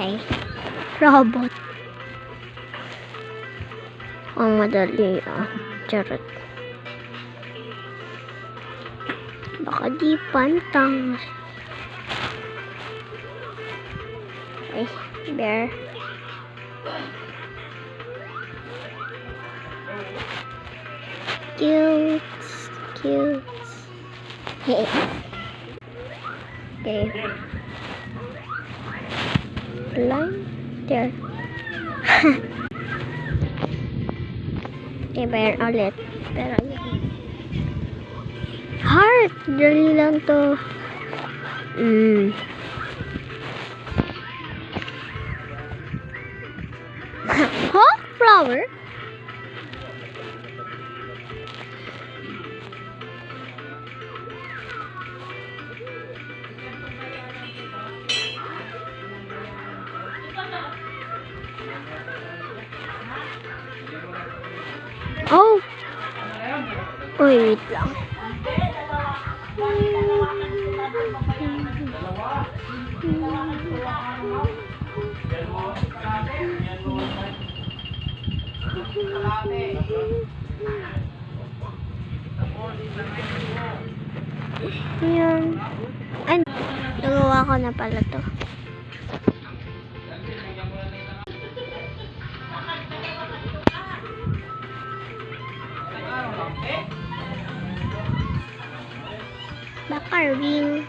Okay. Robot. Ang madali, charot. Baka di pantang. Okay, bear. Cute. Hey. Okay. Line there. Okay, bear ulit. Pero heart! Dali lang to. Huh? Flower? Oh! Uy, wait lang. Yan. Ay, nagawa ko na pala to. Bakarwing.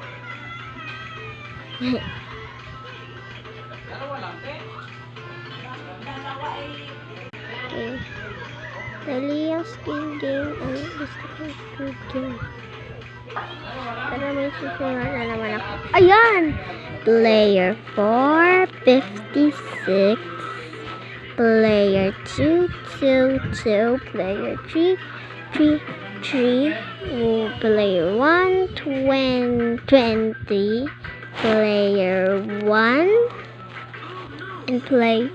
Okay. Dali yung skin game. Ano gusto ko yung skin game? Pero may susunod na naman ako. Ayan! Player 4, 56. Player 2, 2, 2. Player 3, 3, 3. Player 1, 20. Player 1. And play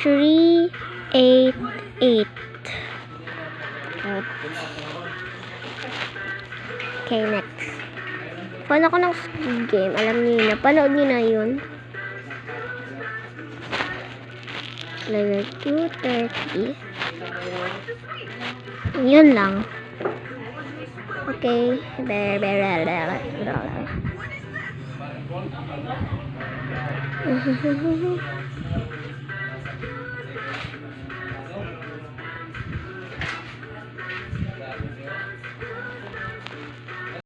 3, 8, 8. Okay, next. Fan ako ng Squid Game. Alam niyo na. Panood niyo na yun. Player 2, 30. Yun lang. Okay.